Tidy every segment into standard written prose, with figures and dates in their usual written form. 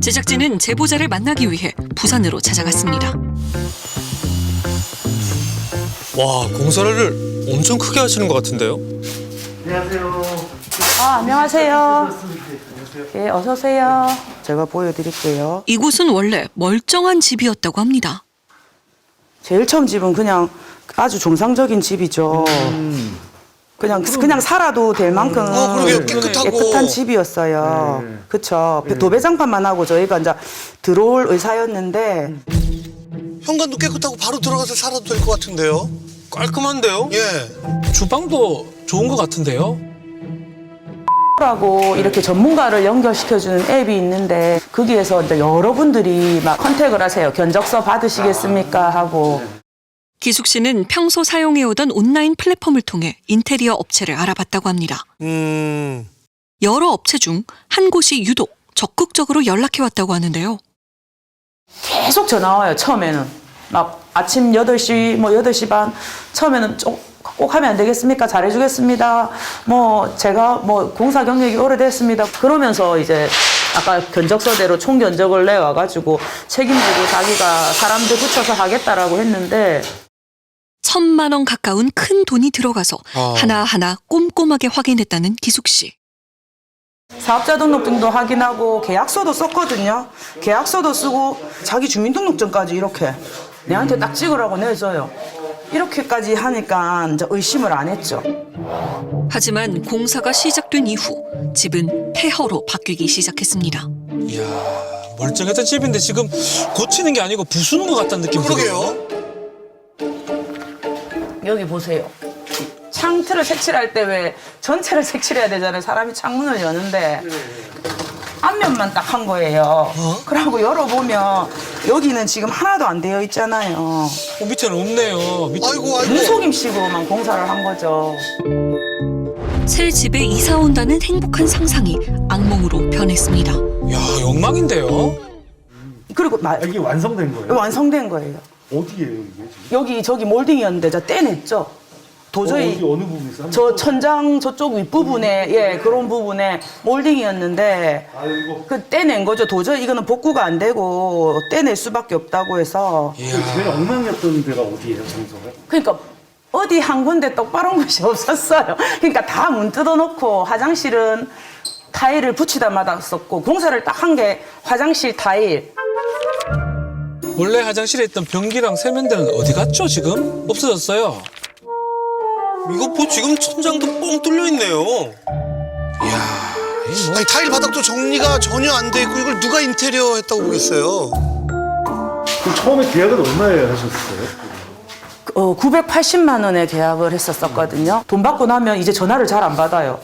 제작진은 제보자를 만나기 위해 부산으로 찾아갔습니다. 와, 공사를 엄청 크게 하시는 것 같은데요? 안녕하세요. 예, 어서 오세요. 제가 보여드릴게요. 이곳은 원래 멀쩡한 집이었다고 합니다. 제일 처음 집은 그냥 아주 정상적인 집이죠. 그냥 살아도 될 만큼 그러게요. 깨끗하고. 깨끗한 집이었어요. 그쵸. 도배장판만 하고 저희가 이제 들어올 의사였는데 현관도 깨끗하고 바로 들어가서 살아도 될 것 같은데요? 깔끔한데요? 예. 주방도 좋은 것 같은데요? 라고 이렇게 전문가를 연결시켜주는 앱이 있는데 거기에서 이제 여러분들이 막 컨택을 하세요. 견적서 받으시겠습니까? 하고. 기숙 씨는 평소 사용해오던 온라인 플랫폼을 통해 인테리어 업체를 알아봤다고 합니다. 여러 업체 중 한 곳이 유독 적극적으로 연락해왔다고 하는데요. 계속 전화 와요, 처음에는. 막 아침 8시, 8시 반. 처음에는 꼭 하면 안 되겠습니까? 잘해주겠습니다. 제가 공사 경력이 오래됐습니다. 그러면서 이제 아까 견적서대로 총 견적을 내와가지고 책임지고 자기가 사람들 붙여서 하겠다라고 했는데 1,000만 원 가까운 큰 돈이 들어가서 하나하나 꼼꼼하게 확인했다는 기숙 씨. 사업자 등록증도 확인하고 계약서도 썼거든요. 계약서도 쓰고 자기 주민등록증까지 이렇게 내한테 딱 찍으라고 내줘요. 이렇게까지 하니까 이제 의심을 안 했죠. 하지만 공사가 시작된 이후 집은 폐허로 바뀌기 시작했습니다. 이야, 멀쩡했던 집인데 지금 고치는 게 아니고 부수는 것 같다는 느낌이 들어요. 그러게요. 여기 보세요. 창틀을 색칠할 때 왜 전체를 색칠해야 되잖아요. 사람이 창문을 여는데 앞면만 딱 한 거예요. 그러고 열어보면 여기는 지금 하나도 안 되어 있잖아요. 밑에는 없네요. 밑에. 아이고. 눈속임씨고만 공사를 한 거죠. 새 집에 이사 온다는 행복한 상상이 악몽으로 변했습니다. 야, 욕망인데요? 그리고 이게 완성된 거예요? 완성된 거예요. 어디예요 이게 지금? 여기 저기 몰딩이었는데 저 떼냈죠. 도저히 어디 어느 부분에서? 저 천장 저쪽 윗부분에 그런 부분에 몰딩이었는데 아이고. 그 떼낸 거죠. 도저히 이거는 복구가 안 되고 떼낼 수밖에 없다고 해서. 제일 엉망이었던 데가 어디예요 장소가? 그러니까 어디 한 군데 똑바른 곳이 없었어요. 그러니까 다 문 뜯어놓고 화장실은 타일을 붙이다 말았었고 공사를 딱 한 게 화장실 타일. 원래 화장실에 있던 변기랑 세면대는 어디 갔죠, 지금? 없어졌어요. 이거 지금 천장도 뻥 뚫려 있네요. 이야, 이 뭐. 아니, 타일 바닥도 정리가 전혀 안 돼 있고 이걸 누가 인테리어 했다고 보겠어요. 그럼 처음에 계약은 얼마에 하셨어요? 980만 원에 계약을 했었거든요. 돈 받고 나면 이제 전화를 잘 안 받아요.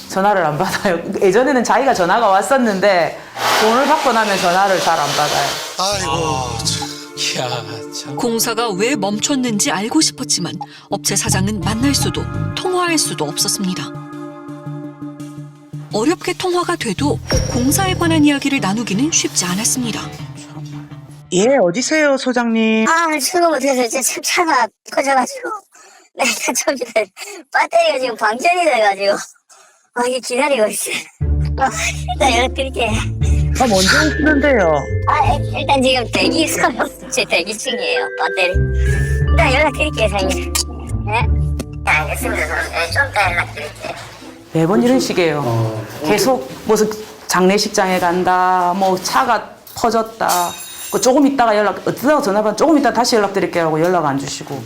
전화를 안 받아요. 예전에는 자기가 전화가 왔었는데 돈을 받고 나면 전화를 잘 안 받아요. 아이고. 참. 이야, 참. 공사가 왜 멈췄는지 알고 싶었지만 업체 사장은 만날 수도 통화할 수도 없었습니다. 어렵게 통화가 돼도 공사에 관한 이야기를 나누기는 쉽지 않았습니다. 예, 어디세요, 소장님? 수고 못해서 이제 참 차가 터져가지고 내가 좀 전에 배터리가 지금 방전이 돼가지고 이게 기다리고 있어. 일단 연락드릴게. 언제 오시는데요? 일단 지금 대기소요. 제 대기 중이에요. 배터리. 일단 연락드릴게요, 사장님. 네? 알겠습니다. 좀 이따 연락드릴게요. 매번 이런 식이에요. 계속 무슨 장례식장에 간다, 차가 터졌다. 조금 있다가 어쩌다가 전화 받으면 조금 이따 다시 연락드릴게요 하고 연락 안 주시고.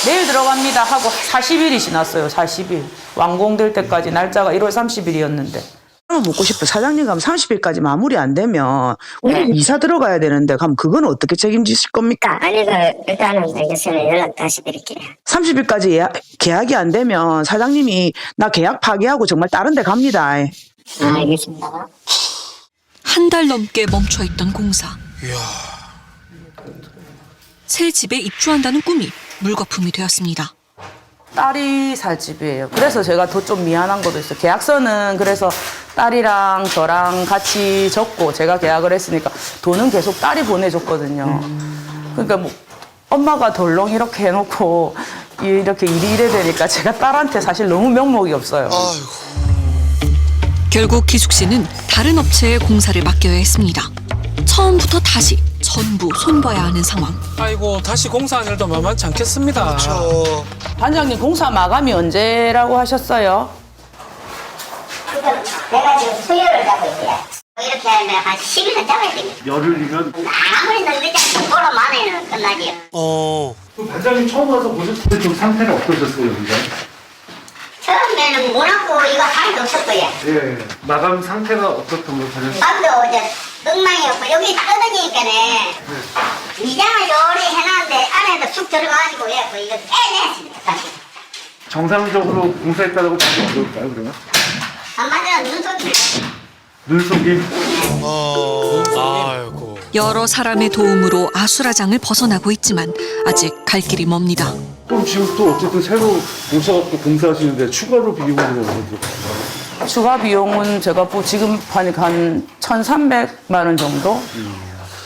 내일 들어갑니다 하고 40일이 지났어요, 40일. 완공될 때까지 날짜가 1월 30일이었는데. 묻고 싶어. 사장님 가면 30일까지 마무리 안 되면 우리 이사 들어가야 되는데 그럼 그건 어떻게 책임지실 겁니까? 아니, 일단은 알겠습니다. 연락 다시 드릴게요. 30일까지 계약이 안 되면 사장님이 나 계약 파기하고 정말 다른 데 갑니다. 알겠습니다. 한 달 넘게 멈춰있던 공사. 이야. 새 집에 입주한다는 꿈이 물거품이 되었습니다. 딸이 살 집이에요. 그래서 제가 더 좀 미안한 것도 있어요. 계약서는 그래서 딸이랑 저랑 같이 적고 제가 계약을 했으니까 돈은 계속 딸이 보내줬거든요. 그러니까 엄마가 덜렁 이렇게 해놓고 이렇게 일이 이래 되니까 제가 딸한테 사실 너무 면목이 없어요. 아이고. 결국 기숙 씨는 다른 업체에 공사를 맡겨야 했습니다. 처음부터 다시 전부 손봐야 하는 상황. 아이고 다시 공사한 일도 만만치 않겠습니다. 저 반장님 공사 마감이 언제라고 하셨어요? 내가 지금 수요를 잡고 있어요. 이렇게 하면 한 10일은 잡아야 됩니다. 열흘이면 아무리 늦지 않고 보름 만에는 끝나지요. 그럼 반장님 처음 와서 보셨을 때 좀 상태는 어떠셨어요, 여기가? 처음에는 문하고 이거 하나도 없었고요. 예. 마감 상태가 어떻던 걸 반장님? 밥도 이제 엉망이었고 여기 뜯어지니까는 미장을 요리 해놨는데 안에도 쑥 들어가가지고 예, 이거 빼냈습니다. 다시. 정상적으로 공사했다고 보기 어떨까요, 그러면? 한마디로 눈속임. 눈속임? 아이고. 여러 사람의 도움으로 아수라장을 벗어나고 있지만 아직 갈 길이 멉니다. 그럼 지금 또 어쨌든 새로 오셔갖고 공사하시는데 추가로 비용을 어느 정도? 추가 비용은 제가 지금 보니까 한 1,300만 원 정도?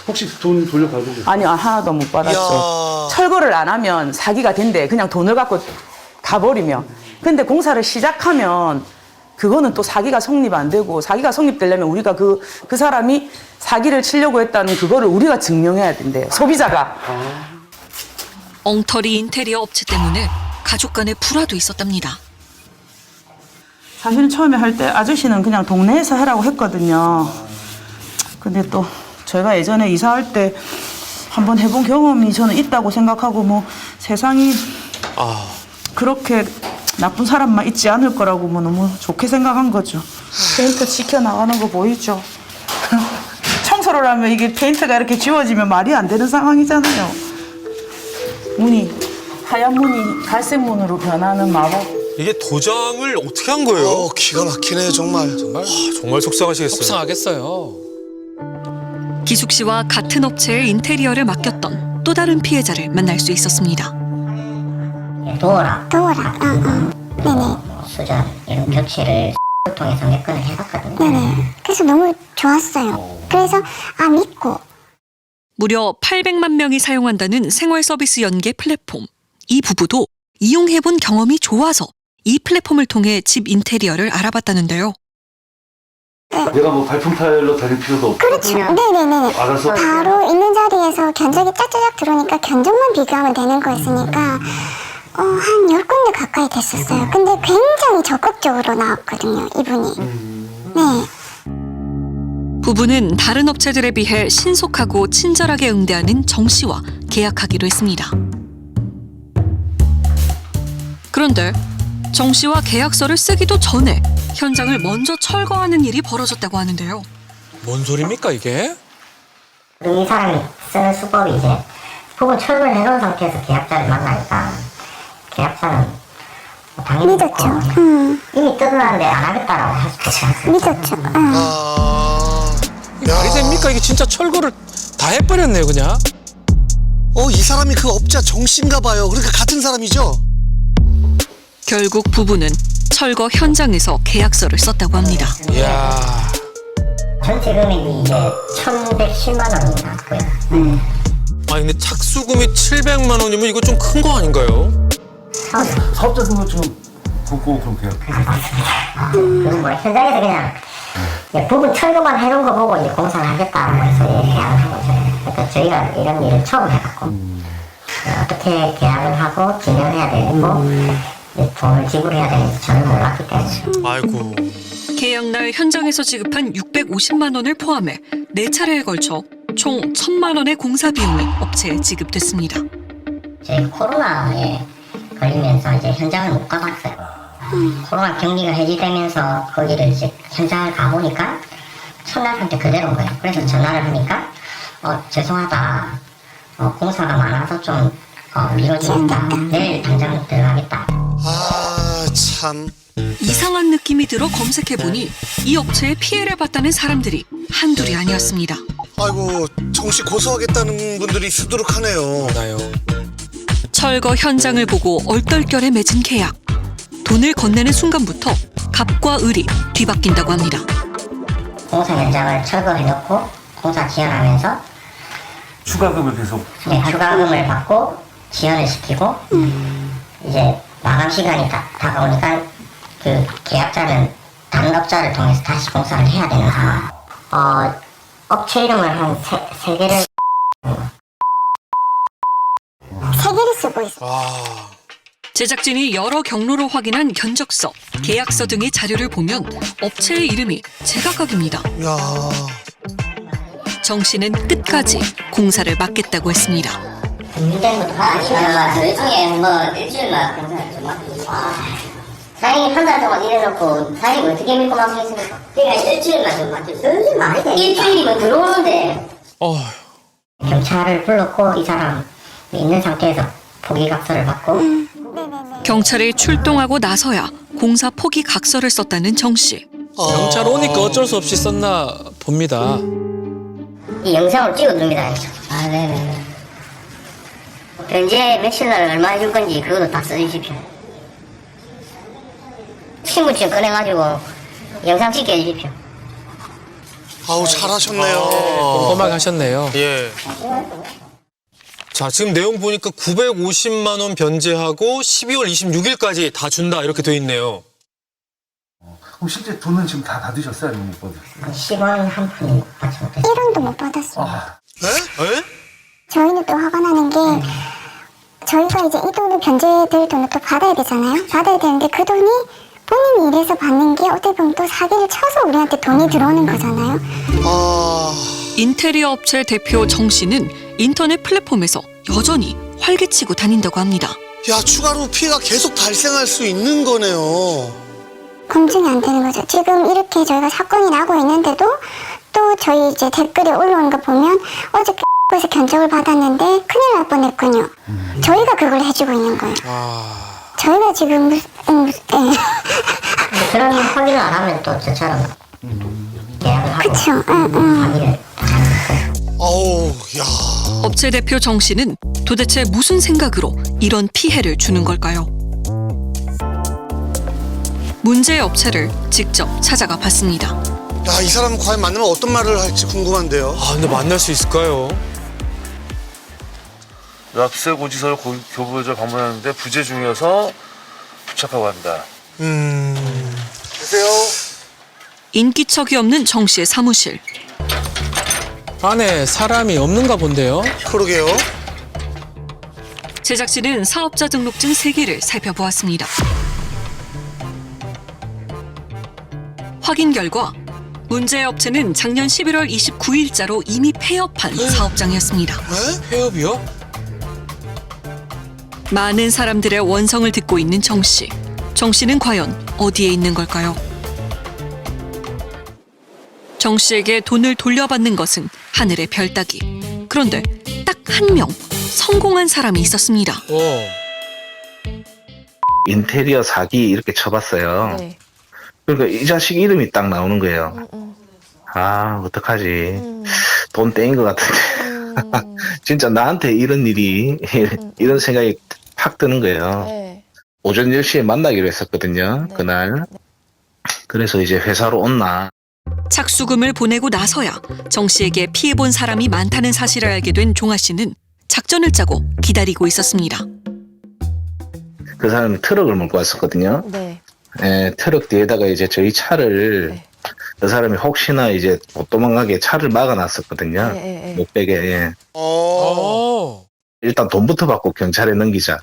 혹시 돈 돌려받으셨어요? 아니요, 하나도 못 받았죠. 이야. 철거를 안 하면 사기가 된대. 그냥 돈을 갖고 가버리면. 근데 공사를 시작하면 그거는 또 사기가 성립 안 되고, 사기가 성립되려면 우리가 그 사람이 사기를 치려고 했다는 그거를 우리가 증명해야 된대요. 소비자가. 엉터리 인테리어 업체 때문에 가족 간의 불화도 있었답니다. 사실 처음에 할 때 아저씨는 그냥 동네에서 하라고 했거든요. 근데 또 제가 예전에 이사할 때 한번 해본 경험이 저는 있다고 생각하고 뭐 세상이 그렇게 나쁜 사람만 있지 않을 거라고 뭐 너무 좋게 생각한 거죠. 페인트 지켜나가는 거 보이죠? 청소를 하면 이게 페인트가 이렇게 지워지면 말이 안 되는 상황이잖아요. 문이 하얀 문이 갈색 문으로 변하는 마법. 이게 도장을 어떻게 한 거예요? 기가 막히네 정말. 정말 속상하시겠어요. 속상하겠어요. 기숙 씨와 같은 업체의 인테리어를 맡겼던 또 다른 피해자를 만날 수 있었습니다. 도어락. 네네. 수전 이런 교체를 통해서 몇 건을 해봤거든요. 네네. 그래서 너무 좋았어요. 그래서 믿고. 무려 800만 명이 사용한다는 생활 서비스 연계 플랫폼. 이 부부도 이용해본 경험이 좋아서 이 플랫폼을 통해 집 인테리어를 알아봤다는데요. 내가 뭐 발품 타일러 다닐 필요도 없고 그렇죠. 네네네. 알아서 바로 있는 자리에서 견적이 짜자작 들어오니까 견적만 비교하면 되는 거였으니까 한 10군데 가까이 됐었어요. 근데 굉장히 적극적으로 나왔거든요, 이분이. 네. 부부는 다른 업체들에 비해 신속하고 친절하게 응대하는 정 씨와 계약하기로 했습니다. 그런데 정 씨와 계약서를 쓰기도 전에 현장을 먼저 철거하는 일이 벌어졌다고 하는데요. 뭔 소리입니까 이게? 이 사람이 쓰는 수법이 이제 부분 철거를 해놓은 상태에서 계약자를 만나니까 계약자는 당연히 믿었죠. 이미 뜯어놨는데 안 하겠다라고 할 수도 있지 않습니까? 믿었죠. 이게 말이 됩니까? 이게 진짜 철거를 다 해버렸네요 그냥. 이 사람이 그 업자 정씨인가 봐요. 그러니까 같은 사람이죠? 결국 부부는 철거 현장에서 계약서를 썼다고 합니다. 이야. 전체 금액이 이제 1,110만 원이 나왔고요. 아니 근데 착수금이 700만 원이면 이거 좀 큰 거 아닌가요? 사업자 등록증은 걷고 그럼 계약. 그건 뭐 현장에서 그냥 부분 철거만 해놓은 거 보고 이제 공사를 하겠다고 해서 계약을 한 거죠. 그러니까 저희가 이런 일을 처음 해봤고 어떻게 계약을 하고 진행해야 되고 돈을 지불해야 되는지 저는 몰랐기 때문에. 아이고. 계약날 현장에서 지급한 650만 원을 포함해 4차례에 걸쳐 총 1,000만 원의 공사 비용이 업체에 지급됐습니다. 저희 코로나에 걸리면서 이제 현장을 못 가봤어요. 코로나 격리가 해제되면서 거기를 이제 현장을 가보니까 첫날 상태 그대로인 거예요. 그래서 전화를 하니까 죄송하다. 공사가 많아서 좀 미뤄지니까 내일 당장 들어가겠다. 참. 이상한 느낌이 들어 검색해보니 이 업체에 피해를 봤다는 사람들이 한둘이 아니었습니다. 아이고 정씨 고소하겠다는 분들이 수두룩하네요. 나요. 철거 현장을 보고 얼떨결에 맺은 계약. 돈을 건네는 순간부터 갑과 을이 뒤바뀐다고 합니다. 공사 현장을 철거해놓고 공사 지연하면서 추가금을 계속. 추가금을 받고 지연을 시키고 이제 마감 시간이 다가오니까 그 계약자는 다 다른 업자를 통해서 다시 공사를 해야 되는 상황. 업체 이름을 한 세 개를 세 개를 쓰고 있어요. 제작진이 여러 경로로 확인한 견적서, 계약서 등의 자료를 보면 업체의 이름이 제각각입니다. 야, 정 씨는 끝까지 공사를 맡겠다고 했습니다. 일주일에 일주일만 공사를 좀 맡고. 사장님이 한 달 동안 일해놓고 사장님 어떻게 믿고 맡기겠습니까? 그러니까 일주일만 좀 맡기세요. 일주일이면 들어오는데. 경찰을 불렀고 이 사람 있는 상태에서 포기각서를 받고 경찰이 출동하고 나서야 공사 포기 각서를 썼다는 정 씨. 경찰 오니까 어쩔 수 없이 썼나 봅니다. 이 영상을 찍어둡니다. 네네네. 현재 며칠 날 얼마 해줄 건지 그것도 다 써주십시오. 신분증 꺼내가지고 영상 찍게 해주십시오. 아우 잘하셨네요. 꼼꼼하게 하셨네요. 예. 자, 지금 내용 보니까 950만 원 변제하고 12월 26일까지 다 준다 이렇게 돼 있네요. 그럼 실제 돈은 지금 다 받으셨어요? 아니면 못 받으셨어요? 10원 한 푼이 받지 못했어요. 1원도 못 받았어요. 에? 저희는 또 화가 나는 게 저희가 이제 이 돈을 변제될 돈을 또 받아야 되잖아요. 받아야 되는데 그 돈이 본인이 일해서 받는 게 어떻게 보면 또 사기를 쳐서 우리한테 돈이 들어오는 거잖아요. 인테리어 업체 대표 정 씨는 인터넷 플랫폼에서 여전히 활개치고 다닌다고 합니다. 야, 추가로 피해가 계속 발생할 수 있는 거네요. 검증이 안 되는 거죠. 지금 이렇게 저희가 사건이 나고 있는데도 또 저희 이제 댓글에 올라오는 거 보면 어제 에서 견적을 받았는데 큰일 날 뻔했군요. 저희가 그걸 해주고 있는 거예요. 저희가 지금 그런 확인을 안 하면 또 저처럼 계약을 하고 그쵸. 확인을 아우, 야. 업체 대표 정 씨는 도대체 무슨 생각으로 이런 피해를 주는 걸까요? 문제의 업체를 직접 찾아가 봤습니다. 야, 이 사람 과연 만나면 어떤 말을 할지 궁금한데요. 아, 근데 만날 수 있을까요? 납세고지서를 교부처 방문하는데 부재 중이어서 부착하고 합니다. 계세요? 인기척이 없는 정 씨의 사무실. 안에 사람이 없는가 본데요. 그러게요. 제작진은 사업자 등록증 3개를 살펴보았습니다. 확인 결과 문제의 업체는 작년 11월 29일자로 이미 폐업한 사업장이었습니다. 폐업이요? 많은 사람들의 원성을 듣고 있는 정 씨. 정 씨는 과연 어디에 있는 걸까요? 정 씨에게 돈을 돌려받는 것은 하늘의 별 따기. 그런데 딱 한 명 성공한 사람이 있었습니다. 인테리어 사기 이렇게 쳐봤어요. 네. 그러니까 이 자식 이름이 딱 나오는 거예요. 아, 어떡하지. 돈 떼인 것 같은데. 진짜 나한테 이런 일이, 이런 생각이 팍 드는 거예요. 네. 오전 10시에 만나기로 했었거든요, 네. 그날. 그래서 이제 회사로 온나. 착수금을 보내고 나서야 정 씨에게 피해본 사람이 많다는 사실을 알게 된 종아 씨는 작전을 짜고 기다리고 있었습니다. 그 사람이 트럭을 몰고 왔었거든요. 네. 예, 트럭 뒤에다가 이제 저희 차를 네. 그 사람이 혹시나 이제 못 도망가게 차를 막아놨었거든요. 네. 못 빼게. 예. 어. 일단 돈부터 받고 경찰에 넘기자.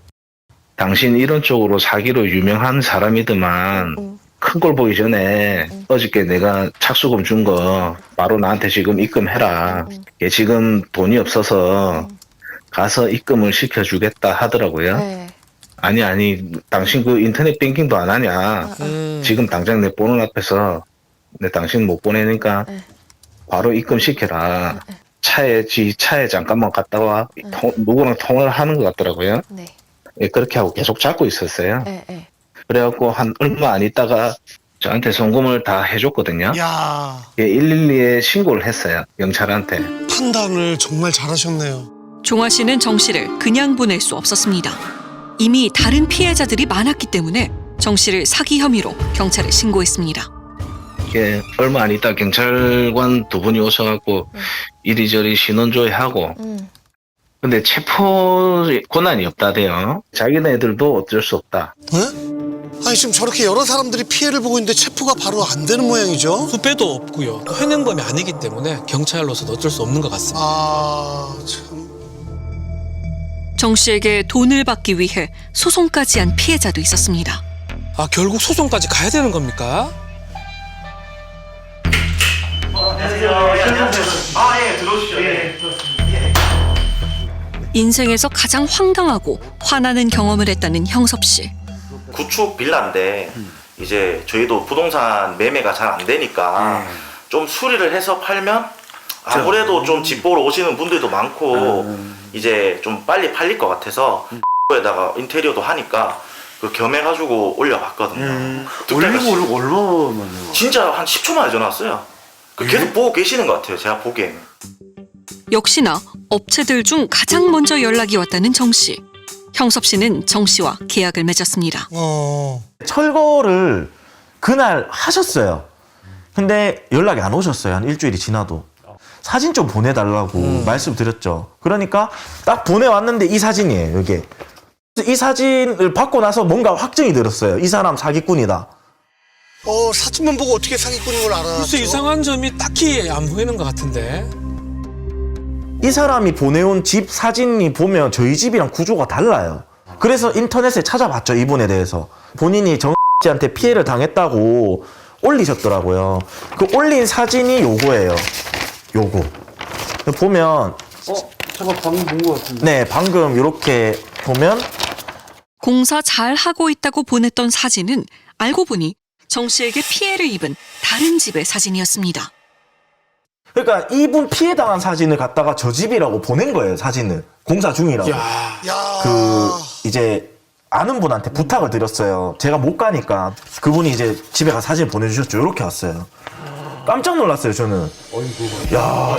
당신 이런 쪽으로 사기로 유명한 사람이더만 큰 꼴 보기 전에 어저께 내가 착수금 준 거 바로 나한테 지금 입금해라. 얘 지금 돈이 없어서 가서 입금을 시켜주겠다 하더라고요. 네. 아니 당신 그 인터넷 뱅킹도 안 하냐. 지금 당장 내 보는 앞에서 내 당신 못 보내니까 바로 입금시켜라. 차에 잠깐만 갔다 와. 누구랑 통화를 하는 것 같더라고요. 네. 예, 그렇게 하고 계속 잡고 있었어요. 네. 그래갖고 한 얼마 안 있다가 저한테 송금을 다 해줬거든요. 야, 예, 112에 신고를 했어요. 경찰한테. 판단을 정말 잘하셨네요. 종아 씨는 정 씨를 그냥 보낼 수 없었습니다. 이미 다른 피해자들이 많았기 때문에 정 씨를 사기 혐의로 경찰에 신고했습니다. 예, 얼마 안 있다 경찰관 두 분이 오셔갖고 이리저리 신원조회하고 근데 체포 권한이 없다대요. 자기네들도 어쩔 수 없다. 아니 지금 저렇게 여러 사람들이 피해를 보고 있는데 체포가 바로 안 되는 모양이죠? 후배도 없고요. 또 현행범이 아니기 때문에 경찰로서도 어쩔 수 없는 것 같습니다. 아 참. 정 씨에게 돈을 받기 위해 소송까지 한 피해자도 있었습니다. 아, 결국 소송까지 가야 되는 겁니까? 인생에서 가장 황당하고 화나는 경험을 했다는 형섭 씨. 구축 빌라인데 이제 저희도 부동산 매매가 잘 안 되니까 좀 수리를 해서 팔면 아무래도 좀 집 보러 오시는 분들도 많고 이제 좀 빨리 팔릴 것 같아서 에다가 인테리어도 하니까 그 겸해가지고 올려봤거든요. 올리고 얼마나 만요? 진짜 한 10초 만에 전화 왔어요. 그 계속 보고 계시는 것 같아요. 제가 보기에는. 역시나 업체들 중 가장 먼저 연락이 왔다는 정 씨. 형섭 씨는 정 씨와 계약을 맺었습니다. 철거를 그날 하셨어요. 근데 연락이 안 오셨어요. 한 일주일이 지나도. 사진 좀 보내달라고 말씀드렸죠. 그러니까 딱 보내왔는데 이 사진이에요, 이게. 이 사진을 받고 나서 뭔가 확정이 들었어요. 이 사람 사기꾼이다. 사진만 보고 어떻게 사기꾼인 걸 알아? 글쎄 이상한 점이 딱히 안 보이는 것 같은데. 이 사람이 보내온 집 사진이 보면 저희 집이랑 구조가 달라요. 그래서 인터넷에 찾아봤죠, 이분에 대해서. 본인이 정 씨한테 피해를 당했다고 올리셨더라고요. 그 올린 사진이 요거예요. 요거. 보면 잠깐 방금 본 것 같은데. 네, 방금 이렇게 보면 공사 잘 하고 있다고 보냈던 사진은 알고 보니 정 씨에게 피해를 입은 다른 집의 사진이었습니다. 그러니까 이분 피해당한 사진을 갖다가 저 집이라고 보낸 거예요, 사진을. 공사 중이라고. 그 이제 아는 분한테 부탁을 드렸어요. 제가 못 가니까 그분이 이제 집에 가서 사진 보내주셨죠. 이렇게 왔어요. 깜짝 놀랐어요, 저는. 야,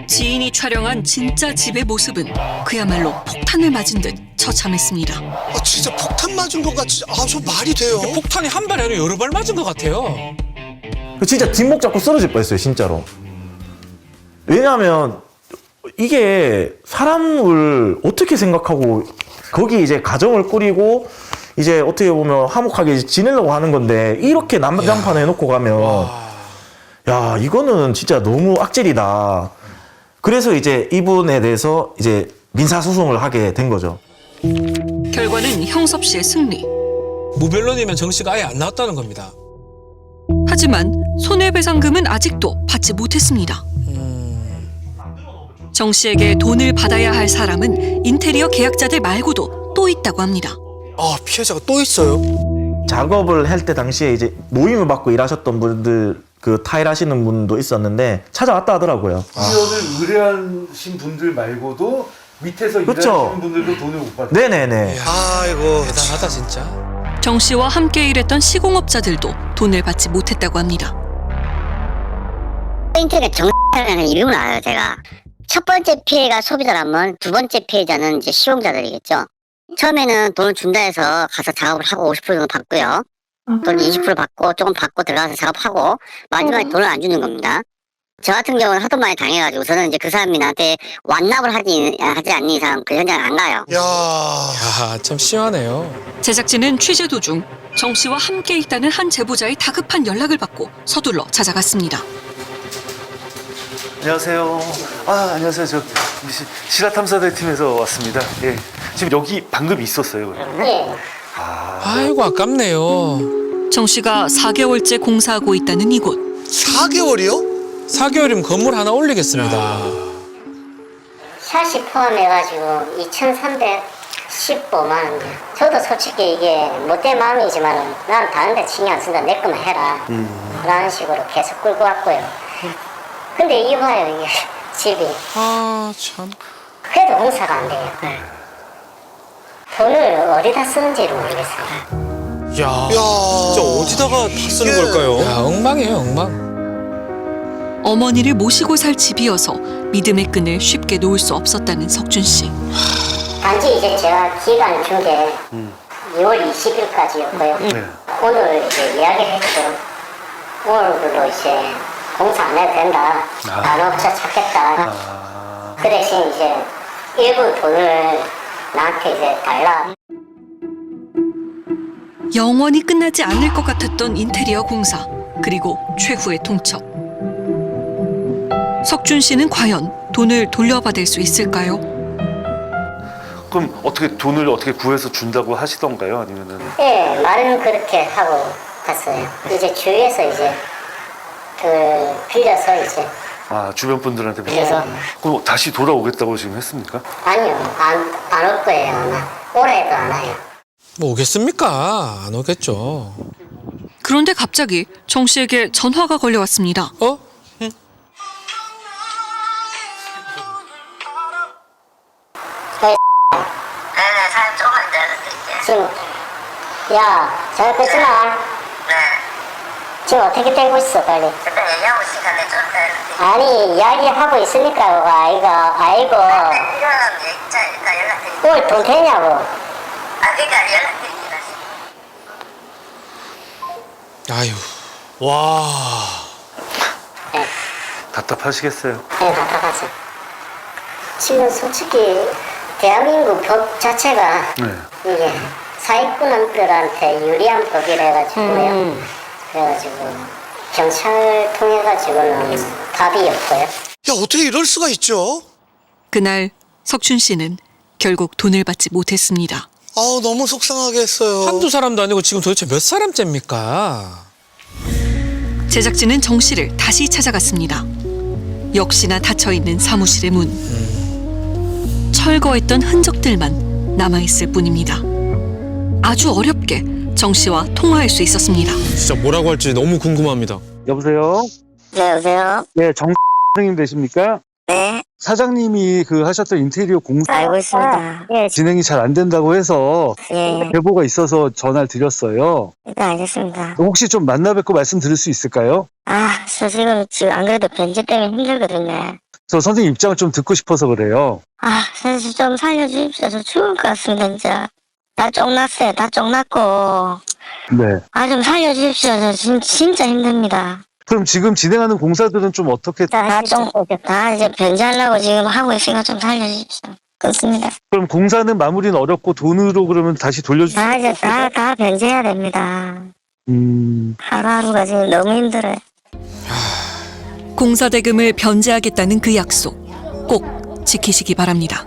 지인이 촬영한 진짜 집의 모습은 그야말로 폭탄을 맞은 듯 처참했습니다. 진짜 폭탄 맞은 것 같지? 저 말이 돼요? 폭탄이 한 발이 아니라 여러 발 맞은 것 같아요. 진짜 뒷목 잡고 쓰러질 뻔했어요, 진짜로. 왜냐하면 이게 사람을 어떻게 생각하고 거기 이제 가정을 꾸리고 이제 어떻게 보면 화목하게 지내려고 하는 건데 이렇게 난장판 해놓고 가면 야, 이거는 진짜 너무 악질이다. 그래서 이제 이분에 대해서 이제 민사소송을 하게 된 거죠. 결과는 형섭 씨의 승리. 무변론이면 정 씨가 아예 안 나왔다는 겁니다. 하지만 손해배상금은 아직도 받지 못했습니다. 정 씨에게 돈을 받아야 할 사람은 인테리어 계약자들 말고도 또 있다고 합니다. 피해자가 또 있어요? 작업을 할 때 당시에 이제 모임을 받고 일하셨던 분들, 그 타일 하시는 분도 있었는데 찾아왔다 하더라고요. 인테리어를 의뢰하신 분들 말고도 밑에서 그렇죠. 일하시는 분들도 돈을 못 받아요. 네네네. 아이고 대단하다 진짜. 정 씨와 함께 일했던 시공업자들도 돈을 받지 못했다고 합니다. 인터넷 정리하는 이유는 알아요, 제가. 첫 번째 피해가 소비자라면 두 번째 피해자는 이제 시공자들이겠죠. 처음에는 돈을 준다 해서 가서 작업을 하고 50% 정도 받고요. 돈 20% 받고 조금 받고 들어가서 작업하고 마지막에 돈을 안 주는 겁니다. 저 같은 경우는 하도 많이 당해가지고 저는 이제 그 사람이 나한테 완납을 하지 않는 이상 그 현장을 안 가요. 야, 참 심하네요. 제작진은 취재 도중 정 씨와 함께 있다는 한 제보자의 다급한 연락을 받고 서둘러 찾아갔습니다. 안녕하세요. 안녕하세요. 저 실화탐사대 팀에서 왔습니다. 예. 지금 여기 방금 있었어요. 네. 아이고 아깝네요. 정 씨가 4개월째 공사하고 있다는 이곳. 4개월이요? 4개월이면 건물 하나 올리겠습니다. 샷이 포함해가지고 2,315만 원이요. 저도 솔직히 이게 못된 마음이지만 난 다른 데 신경 안 쓴다. 내 것만 해라. 그런 식으로 계속 끌고 왔고요. 근데 이게 봐요, 이게 집이. 참. 그래도 공사가 안 돼요. 돈을 어디다 쓰는지를 모르겠어요. 야, 진짜 어디다가 다 쓰는 걸까요? 야, 엉망이에요, 엉망. 어머니를 모시고 살 집이어서 믿음의 끈을 쉽게 놓을 수 없었다는 석준 씨. 단지 이제 제가 기간을 준 게 2월 20일까지였고요. 오늘 이제 이야기를 했죠. 오늘도 이제 공사 안 해도 된다. 다른 업체 찾겠다. 그 대신 이제 일부 돈을 나한테 이제 달라. 영원히 끝나지 않을 것 같았던 인테리어 공사, 그리고 최후의 통첩. 석준 씨는 과연 돈을 돌려받을 수 있을까요? 그럼 어떻게 돈을 어떻게 구해서 준다고 하시던가요? 아니면은 예, 말은 그렇게 하고 갔어요. 이제 주위에서 이제 빌려서 이제 주변 분들한테 빌려서. 그럼 다시 돌아오겠다고 지금 했습니까? 아니요, 안 올 거예요. 아마 올해도 안 와요. 뭐 오겠습니까? 안 오겠죠. 그런데 갑자기 정 씨에게 전화가 걸려왔습니다. 어? 네네, 사연 조금만 기다려드릴게요. 지금, 야, 전화 끊지 마. 네. 지금 어떻게 되고 있어, 빨리. 일단 얘기하고 있으니까 좀 기다려드릴게요. 아니, 이야기하고 있으니까, 아이고. 이런 얘기자 일단 연락드릴게요. 뭘 돈 되냐고. 그러니까 연락드릴게요. 아유. 와. 답답하시겠어요. 네, 답답하죠. 지금 솔직히 대한민국 법 자체가 이게 사기꾼들한테 유리한 법이라 해가지고요. 그래가지고 경찰 통해가지고는 답이 없고요. 야, 어떻게 이럴 수가 있죠? 그날 석준 씨는 결국 돈을 받지 못했습니다. 너무 속상하게 했어요. 한두 사람도 아니고 지금 도대체 몇 사람째입니까? 제작진은 정 씨를 다시 찾아갔습니다. 역시나 닫혀있는 사무실의 문. 철거했던 흔적들만 남아있을 뿐입니다. 아주 어렵게 정 씨와 통화할 수 있었습니다. 진짜 뭐라고 할지 너무 궁금합니다. 여보세요? 네, 여보세요? 네, 정 선생님 되십니까? 네, 사장님이 하셨던 인테리어 공사 알고 있습니다. 예, 진행이 잘 안 된다고 해서 예, 제보가 있어서 전화를 드렸어요. 일단 알겠습니다. 혹시 좀 만나 뵙고 말씀 드릴 수 있을까요? 저 지금 안 그래도 변제 때문에 힘들거든요. 저 선생님 입장을 좀 듣고 싶어서 그래요. 사실 좀 살려주십시오. 저 죽을 것 같습니다, 진짜. 다 쫑났어요. 다 쫑났고. 네. 좀 살려주십시오. 저 지금 진짜 힘듭니다. 그럼 지금 진행하는 공사들은 좀 어떻게? 다 이제 변제하려고 지금 하고 있으니까 좀 살려주십시오. 그렇습니다. 그럼 공사는 마무리는 어렵고 돈으로 그러면 다시 돌려주세요. 이제 다 변제해야 됩니다. 하루하루가 지금 너무 힘들어요. 공사 대금을 변제하겠다는 그 약속 꼭 지키시기 바랍니다.